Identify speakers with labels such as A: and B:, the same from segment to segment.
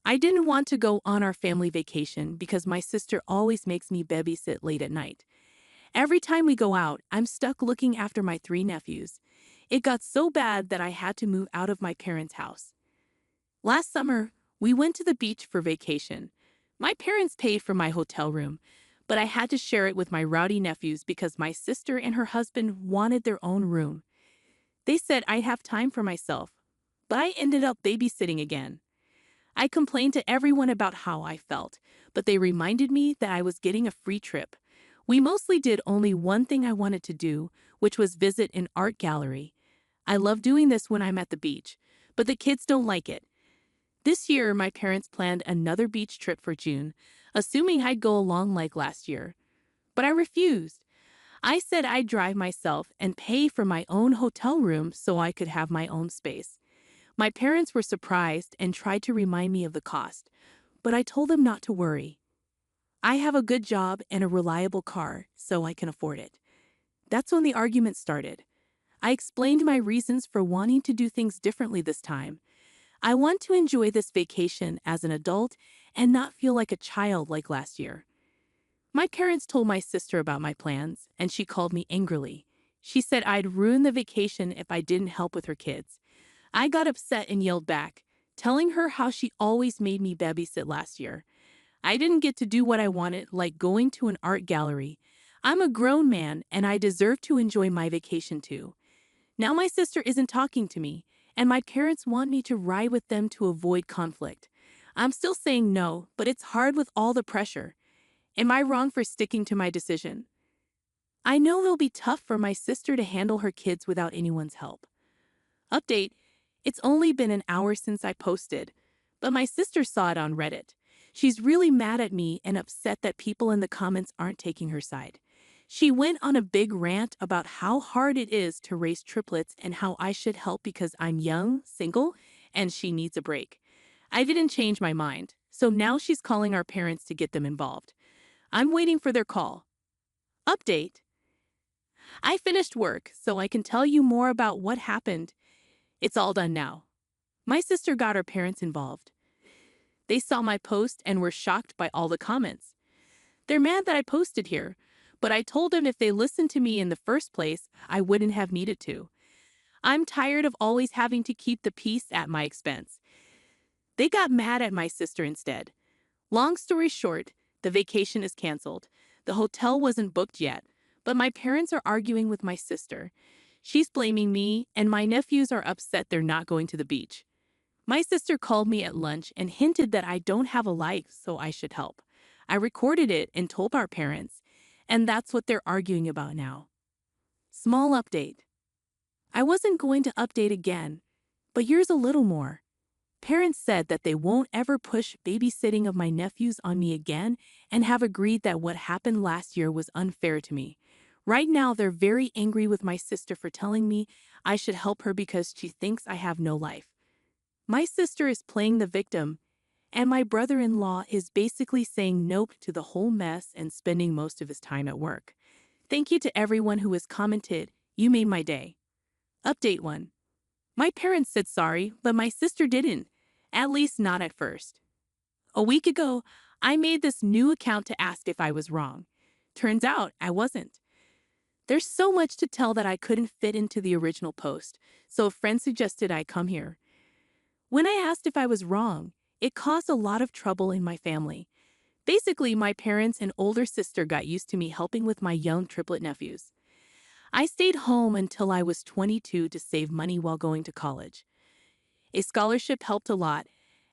A: I didn't want to go on our family vacation because my sister always makes me babysit late at night. Every time we go out, I'm stuck looking after my three nephews. It got so bad that I had to move out of my parents' house. Last summer, we went to the beach for vacation. My parents paid for my hotel room, but I had to share it with my rowdy nephews because my sister and her husband wanted their own room. They said I'd have time for myself, but I ended up babysitting again. I complained to everyone about how I felt, but they reminded me that I was getting a free trip. We mostly did only one thing I wanted to do, which was visit an art gallery. I love doing this when I'm at the beach, but the kids don't like it. This year, my parents planned another beach trip for June, assuming I'd go along like last year. But I refused. I said I'd drive myself and pay for my own hotel room so I could have my own space. My parents were surprised and tried to remind me of the cost, but I told them not to worry. I have a good job and a reliable car, so I can afford it. That's when the argument started. I explained my reasons for wanting to do things differently this time. I want to enjoy this vacation as an adult and not feel like a child like last year. My parents told my sister about my plans, and she called me angrily. She said I'd ruin the vacation if I didn't help with her kids. I got upset and yelled back, telling her how she always made me babysit last year. I didn't get to do what I wanted, like going to an art gallery. I'm a grown man, and I deserve to enjoy my vacation too. Now my sister isn't talking to me, and my parents want me to ride with them to avoid conflict. I'm still saying no, but it's hard with all the pressure. Am I wrong for sticking to my decision? I know it'll be tough for my sister to handle her kids without anyone's help. Update: it's only been an hour since I posted, but my sister saw it on Reddit. She's really mad at me and upset that people in the comments aren't taking her side. She went on a big rant about how hard it is to raise triplets and how I should help because I'm young, single, and she needs a break. I didn't change my mind, so now she's calling our parents to get them involved. I'm waiting for their call. Update: I finished work, so I can tell you more about what happened. It's all done now. My sister got her parents involved. They saw my post and were shocked by all the comments. They're mad that I posted here, but I told them if they listened to me in the first place, I wouldn't have needed to. I'm tired of always having to keep the peace at my expense. They got mad at my sister instead. Long story short, the vacation is canceled. The hotel wasn't booked yet, but my parents are arguing with my sister. She's blaming me, and my nephews are upset they're not going to the beach. My sister called me at lunch and hinted that I don't have a life, so I should help. I recorded it and told our parents, and that's what they're arguing about now. Small update. I wasn't going to update again, but here's a little more. Parents said that they won't ever push babysitting of my nephews on me again and have agreed that what happened last year was unfair to me. Right now, they're very angry with my sister for telling me I should help her because she thinks I have no life. My sister is playing the victim, and my brother-in-law is basically saying nope to the whole mess and spending most of his time at work. Thank you to everyone who has commented. You made my day. Update 1. My parents said sorry, but my sister didn't. At least not at first. A week ago, I made this new account to ask if I was wrong. Turns out I wasn't. There's so much to tell that I couldn't fit into the original post, so a friend suggested I come here. When I asked if I was wrong, it caused a lot of trouble in my family. Basically, my parents and older sister got used to me helping with my young triplet nephews. I stayed home until I was 22 to save money while going to college. A scholarship helped a lot,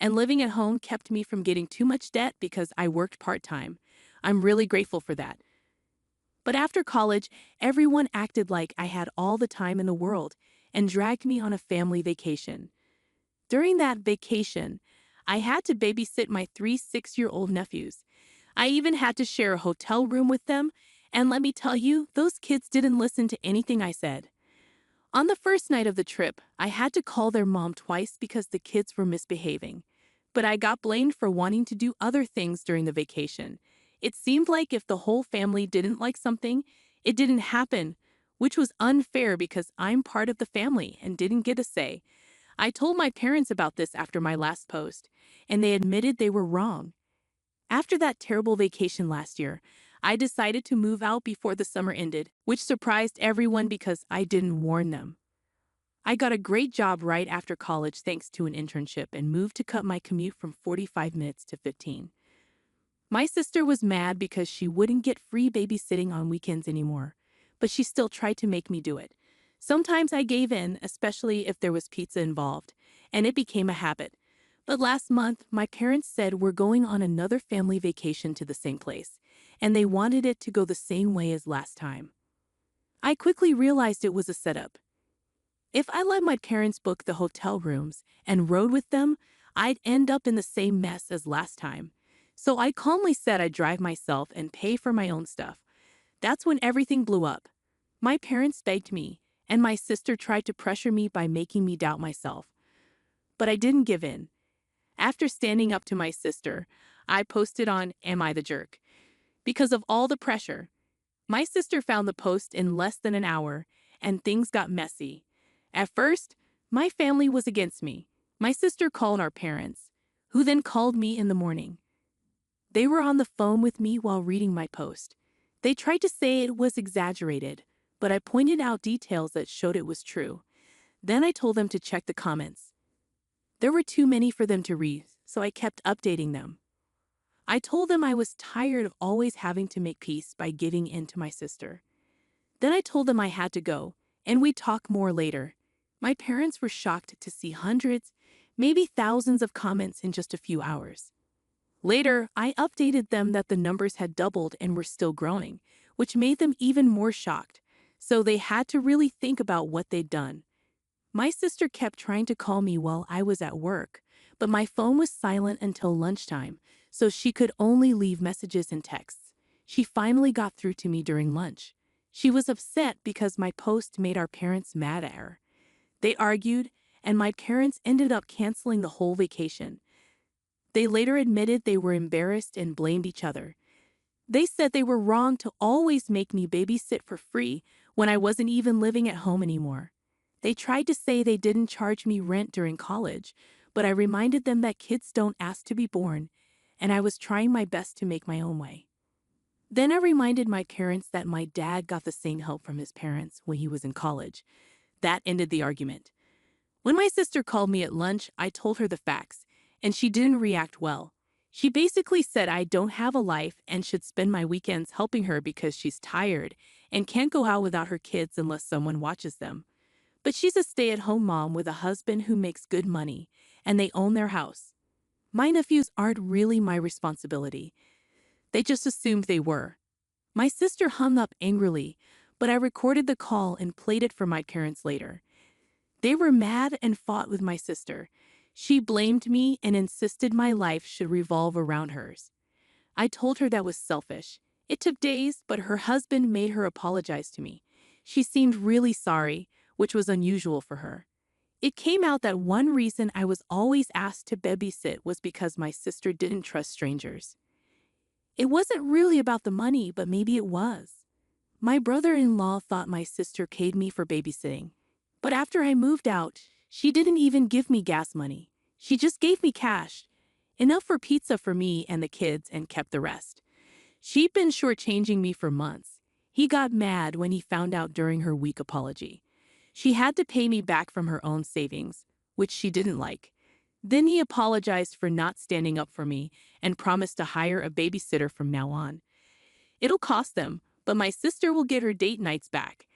A: and living at home kept me from getting too much debt because I worked part-time. I'm really grateful for that. But after college, everyone acted like I had all the time in the world and dragged me on a family vacation. During that vacation, I had to babysit my three 6-year-old nephews. I even had to share a hotel room with them, and let me tell you, those kids didn't listen to anything I said. On the first night of the trip, I had to call their mom twice because the kids were misbehaving. But I got blamed for wanting to do other things during the vacation. It seemed like if the whole family didn't like something, it didn't happen, which was unfair because I'm part of the family and didn't get a say. I told my parents about this after my last post, and they admitted they were wrong. After that terrible vacation last year, I decided to move out before the summer ended, which surprised everyone because I didn't warn them. I got a great job right after college thanks to an internship and moved to cut my commute from 45 minutes to 15. My sister was mad because she wouldn't get free babysitting on weekends anymore, but she still tried to make me do it. Sometimes I gave in, especially if there was pizza involved, and it became a habit. But last month, my parents said we're going on another family vacation to the same place, and they wanted it to go the same way as last time. I quickly realized it was a setup. If I let my parents book the hotel rooms and rode with them, I'd end up in the same mess as last time. So I calmly said I'd drive myself and pay for my own stuff. That's when everything blew up. My parents begged me, and my sister tried to pressure me by making me doubt myself. But I didn't give in. After standing up to my sister, I posted on Am I the Jerk? Because of all the pressure. My sister found the post in less than an hour, and things got messy. At first, my family was against me. My sister called our parents, who then called me in the morning. They were on the phone with me while reading my post. They tried to say it was exaggerated, but I pointed out details that showed it was true. Then I told them to check the comments. There were too many for them to read, so I kept updating them. I told them I was tired of always having to make peace by giving in to my sister. Then I told them I had to go, and we'd talk more later. My parents were shocked to see hundreds, maybe thousands of comments in just a few hours. Later, I updated them that the numbers had doubled and were still growing, which made them even more shocked, so they had to really think about what they'd done. My sister kept trying to call me while I was at work, but my phone was silent until lunchtime, so she could only leave messages and texts. She finally got through to me during lunch. She was upset because my post made our parents mad at her. They argued, and my parents ended up canceling the whole vacation. They later admitted they were embarrassed and blamed each other. They said they were wrong to always make me babysit for free when I wasn't even living at home anymore. They tried to say they didn't charge me rent during college, but I reminded them that kids don't ask to be born, and I was trying my best to make my own way. Then I reminded my parents that my dad got the same help from his parents when he was in college. That ended the argument. When my sister called me at lunch, I told her the facts, and she didn't react well. She basically said I don't have a life and should spend my weekends helping her because she's tired and can't go out without her kids unless someone watches them. But she's a stay-at-home mom with a husband who makes good money, and they own their house. My nephews aren't really my responsibility. They just assumed they were. My sister hung up angrily, but I recorded the call and played it for my parents later. They were mad and fought with my sister. She blamed me and insisted my life should revolve around hers. I told her that was selfish. It took days, but her husband made her apologize to me. She seemed really sorry, which was unusual for her. It came out that one reason I was always asked to babysit was because my sister didn't trust strangers. It wasn't really about the money, but maybe it was. My brother-in-law thought my sister paid me for babysitting. But after I moved out, she didn't even give me gas money. She just gave me cash, enough for pizza for me and the kids, and kept the rest. She'd been shortchanging me for months. He got mad when he found out during her weak apology. She had to pay me back from her own savings, which she didn't like. Then he apologized for not standing up for me and promised to hire a babysitter from now on. It'll cost them, but my sister will get her date nights back.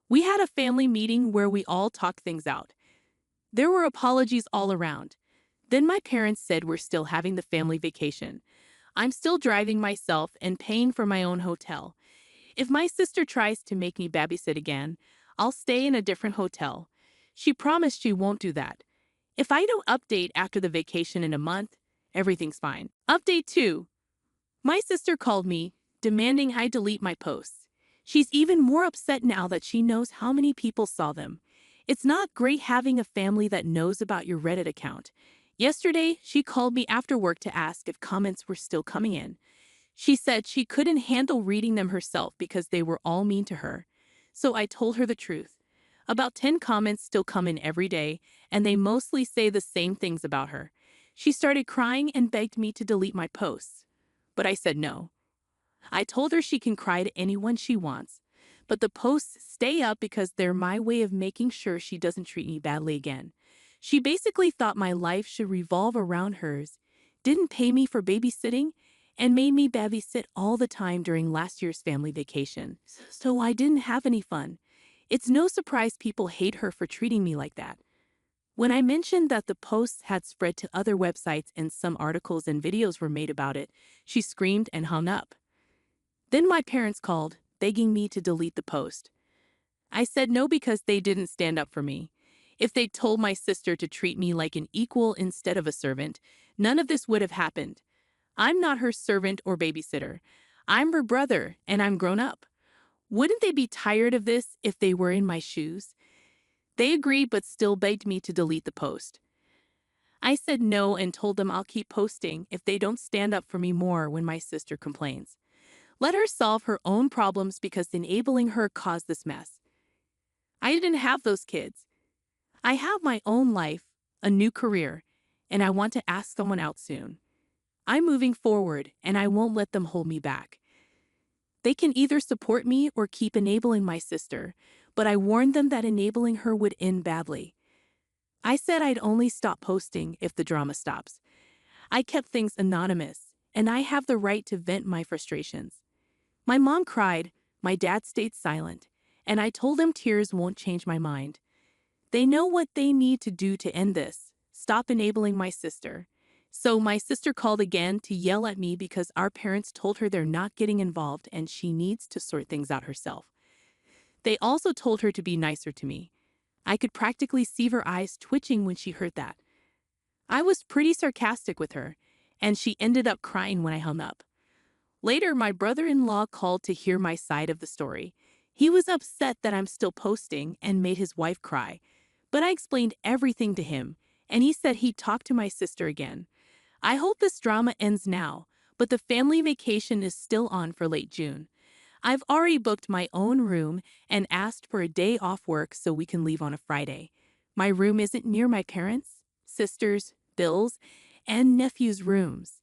A: We had a family meeting where we all talked things out. There were apologies all around. Then my parents said we're still having the family vacation. I'm still driving myself and paying for my own hotel. If my sister tries to make me babysit again, I'll stay in a different hotel. She promised she won't do that. If I don't update after the vacation in a month, everything's fine. Update 2. My sister called me, demanding I delete my posts. She's even more upset now that she knows how many people saw them. It's not great having a family that knows about your Reddit account. Yesterday, she called me after work to ask if comments were still coming in. She said she couldn't handle reading them herself because they were all mean to her. So I told her the truth. About 10 comments still come in every day, and they mostly say the same things about her. She started crying and begged me to delete my posts. But I said no. I told her she can cry to anyone she wants, but the posts stay up because they're my way of making sure she doesn't treat me badly again. She basically thought my life should revolve around hers, didn't pay me for babysitting, and made me babysit all the time during last year's family vacation. So I didn't have any fun. It's no surprise people hate her for treating me like that. When I mentioned that the posts had spread to other websites and some articles and videos were made about it, she screamed and hung up. Then my parents called, begging me to delete the post. I said no because they didn't stand up for me. If they'd told my sister to treat me like an equal instead of a servant, none of this would have happened. I'm not her servant or babysitter. I'm her brother, and I'm grown up. Wouldn't they be tired of this if they were in my shoes? They agreed but still begged me to delete the post. I said no and told them I'll keep posting if they don't stand up for me more when my sister complains. Let her solve her own problems because enabling her caused this mess. I didn't have those kids. I have my own life, a new career, and I want to ask someone out soon. I'm moving forward, and I won't let them hold me back. They can either support me or keep enabling my sister, but I warned them that enabling her would end badly. I said I'd only stop posting if the drama stops. I kept things anonymous, and I have the right to vent my frustrations. My mom cried, my dad stayed silent, and I told them tears won't change my mind. They know what they need to do to end this. Stop enabling my sister. So my sister called again to yell at me because our parents told her they're not getting involved and she needs to sort things out herself. They also told her to be nicer to me. I could practically see her eyes twitching when she heard that. I was pretty sarcastic with her, and she ended up crying when I hung up. Later, my brother-in-law called to hear my side of the story. He was upset that I'm still posting and made his wife cry, but I explained everything to him, and he said he'd talk to my sister again. I hope this drama ends now, but the family vacation is still on for late June. I've already booked my own room and asked for a day off work so we can leave on a Friday. My room isn't near my parents', sisters', Bill's, and nephew's rooms.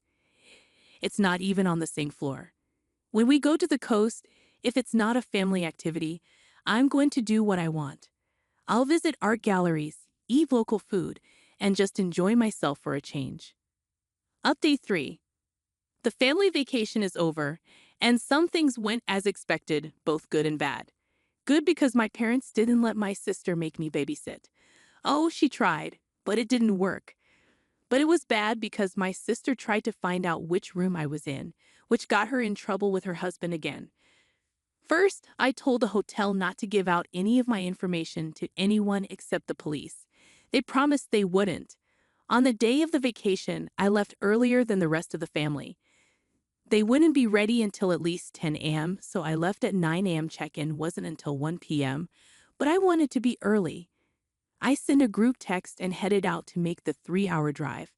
A: It's not even on the same floor. When we go to the coast, if it's not a family activity, I'm going to do what I want. I'll visit art galleries, eat local food, and just enjoy myself for a change. Update 3. The family vacation is over, and some things went as expected, both good and bad. Good because my parents didn't let my sister make me babysit. Oh, she tried, but it didn't work. But it was bad because my sister tried to find out which room I was in, which got her in trouble with her husband again. First, I told the hotel not to give out any of my information to anyone except the police. They promised they wouldn't. On the day of the vacation, I left earlier than the rest of the family. They wouldn't be ready until at least 10 a.m., so I left at 9 a.m. check-in wasn't until 1 p.m., but I wanted to be early. I sent a group text and headed out to make the 3-hour drive.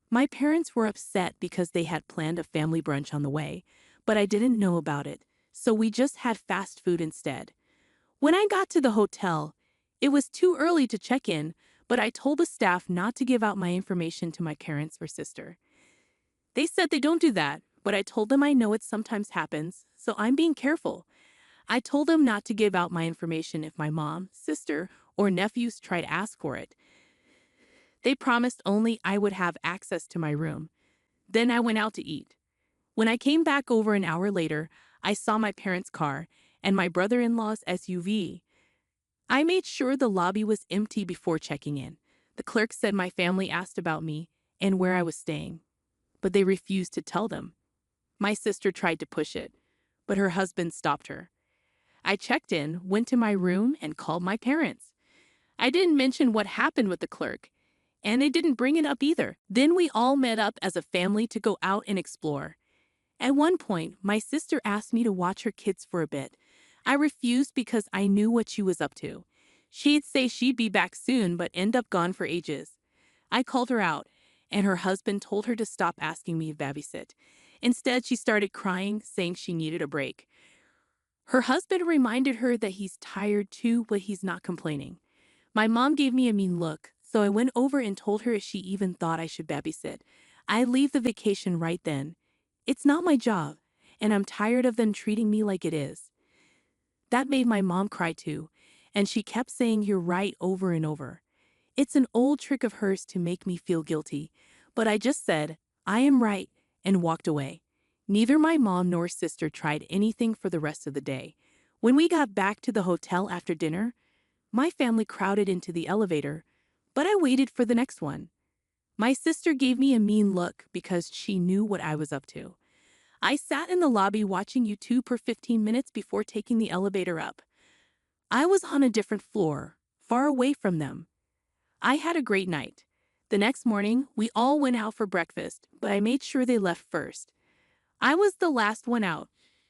A: My parents were upset because they had planned a family brunch on the way, but I didn't know about it, so we just had fast food instead. When I got to the hotel, it was too early to check in, but I told the staff not to give out my information to my parents or sister. They said they don't do that, but I told them I know it sometimes happens, so I'm being careful. I told them not to give out my information if my mom, sister, or nephews try to ask for it. They promised only I would have access to my room. Then I went out to eat. When I came back over an hour later, I saw my parents' car and my brother-in-law's SUV. I made sure the lobby was empty before checking in. The clerk said my family asked about me and where I was staying, but they refused to tell them. My sister tried to push it, but her husband stopped her. I checked in, went to my room, and called my parents. I didn't mention what happened with the clerk, and they didn't bring it up either. Then we all met up as a family to go out and explore. At one point, my sister asked me to watch her kids for a bit. I refused because I knew what she was up to. She'd say she'd be back soon, but end up gone for ages. I called her out, and her husband told her to stop asking me to babysit. Instead, she started crying, saying she needed a break. Her husband reminded her that he's tired too, but he's not complaining. My mom gave me a mean look, So I went over and told her if she even thought I should babysit, I'd leave the vacation right then. It's not my job, and I'm tired of them treating me like it is. That made my mom cry too, and she kept saying you're right over and over. It's an old trick of hers to make me feel guilty, but I just said, I am right, and walked away. Neither my mom nor sister tried anything for the rest of the day. When we got back to the hotel after dinner, my family crowded into the elevator, but I waited for the next one. My sister gave me a mean look because she knew what I was up to. I sat in the lobby watching YouTube for 15 minutes before taking the elevator up. I was on a different floor, far away from them. I had a great night. The next morning, we all went out for breakfast, but I made sure they left first. I was the last one out,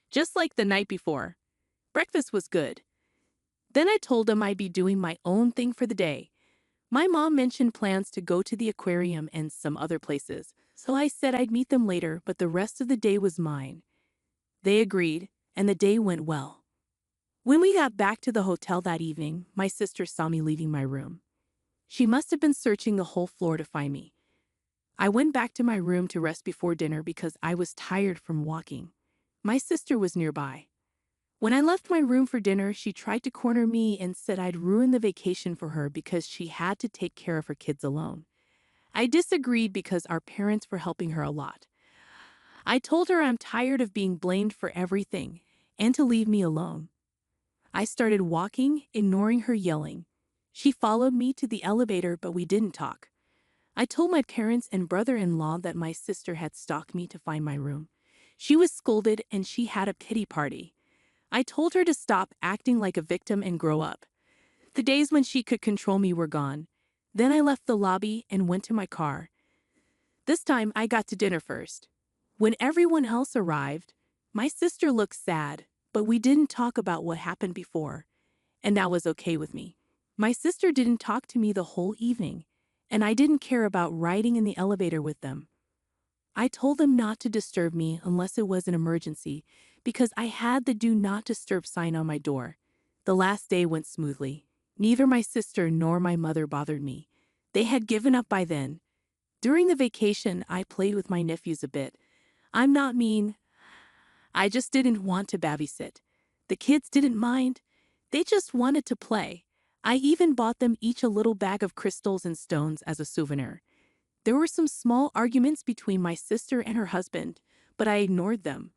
A: just like the night before. Breakfast was good. Then I told them I'd be doing my own thing for the day. My mom mentioned plans to go to the aquarium and some other places, so I said I'd meet them later, but the rest of the day was mine. They agreed, and the day went well. When we got back to the hotel that evening, my sister saw me leaving my room. She must have been searching the whole floor to find me. I went back to my room to rest before dinner because I was tired from walking. My sister was nearby. When I left my room for dinner, she tried to corner me and said I'd ruin the vacation for her because she had to take care of her kids alone. I disagreed because our parents were helping her a lot. I told her I'm tired of being blamed for everything and to leave me alone. I started walking, ignoring her yelling. She followed me to the elevator, but we didn't talk. I told my parents and brother-in-law that my sister had stalked me to find my room. She was scolded and she had a pity party. I told her to stop acting like a victim and grow up. The days when she could control me were gone. Then I left the lobby and went to my car. This time I got to dinner first. When everyone else arrived, my sister looked sad, but we didn't talk about what happened before, and that was okay with me. My sister didn't talk to me the whole evening, and I didn't care about riding in the elevator with them. I told them not to disturb me unless it was an emergency because I had the do not disturb sign on my door. The last day went smoothly. Neither my sister nor my mother bothered me. They had given up by then. During the vacation, I played with my nephews a bit. I'm not mean. I just didn't want to babysit. The kids didn't mind. They just wanted to play. I even bought them each a little bag of crystals and stones as a souvenir. There were some small arguments between my sister and her husband, but I ignored them.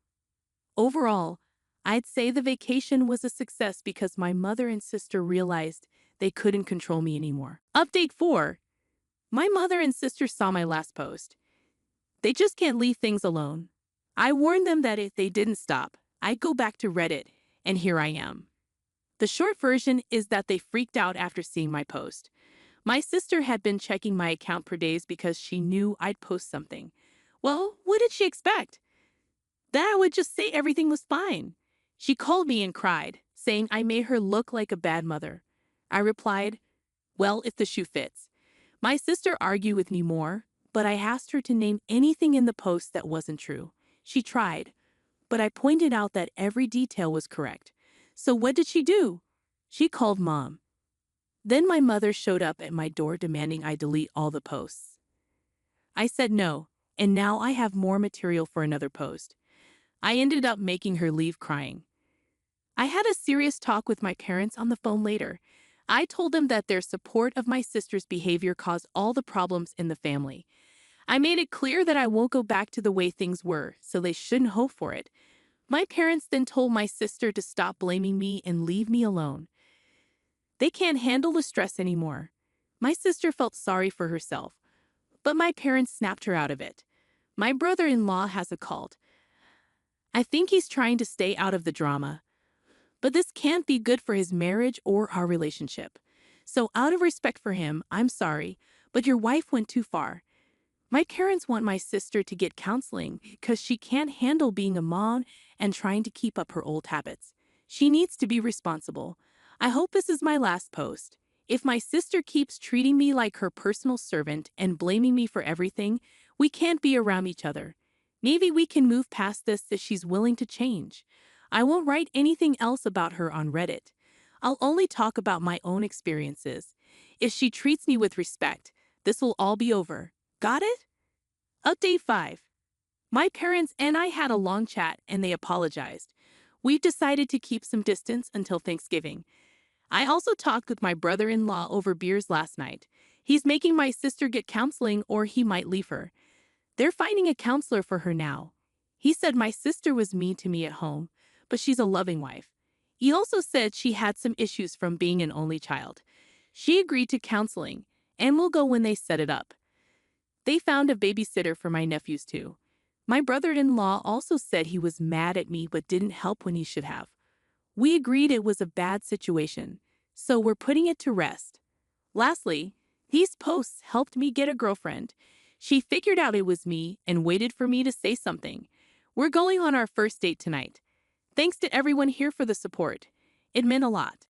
A: Overall, I'd say the vacation was a success because my mother and sister realized they couldn't control me anymore. Update 4. My mother and sister saw my last post. They just can't leave things alone. I warned them that if they didn't stop, I'd go back to Reddit, and here I am. The short version is that they freaked out after seeing my post. My sister had been checking my account for days because she knew I'd post something. Well, what did she expect? That I would just say everything was fine. She called me and cried, saying I made her look like a bad mother. I replied, well, if the shoe fits. My sister argued with me more, but I asked her to name anything in the post that wasn't true. She tried, but I pointed out that every detail was correct. So what did she do? She called Mom. Then my mother showed up at my door demanding I delete all the posts. I said no, and now I have more material for another post. I ended up making her leave crying. I had a serious talk with my parents on the phone later. I told them that their support of my sister's behavior caused all the problems in the family. I made it clear that I won't go back to the way things were, so they shouldn't hope for it. My parents then told my sister to stop blaming me and leave me alone. They can't handle the stress anymore. My sister felt sorry for herself, but my parents snapped her out of it. My brother-in-law has a cult. I think he's trying to stay out of the drama, but this can't be good for his marriage or our relationship. So out of respect for him, I'm sorry, but your wife went too far. My parents want my sister to get counseling because she can't handle being a mom and trying to keep up her old habits. She needs to be responsible. I hope this is my last post. If my sister keeps treating me like her personal servant and blaming me for everything, we can't be around each other. Maybe we can move past this if she's willing to change. I won't write anything else about her on Reddit. I'll only talk about my own experiences. If she treats me with respect, this will all be over. Got it? Update 5. My parents and I had a long chat and they apologized. We've decided to keep some distance until Thanksgiving. I also talked with my brother-in-law over beers last night. He's making my sister get counseling or he might leave her. They're finding a counselor for her now. He said my sister was mean to me at home, but she's a loving wife. He also said she had some issues from being an only child. She agreed to counseling and will go when they set it up. They found a babysitter for my nephews too. My brother-in-law also said he was mad at me but didn't help when he should have. We agreed it was a bad situation, so we're putting it to rest. Lastly, these posts helped me get a girlfriend. She figured out it was me and waited for me to say something. We're going on our first date tonight. Thanks to everyone here for the support. It meant a lot.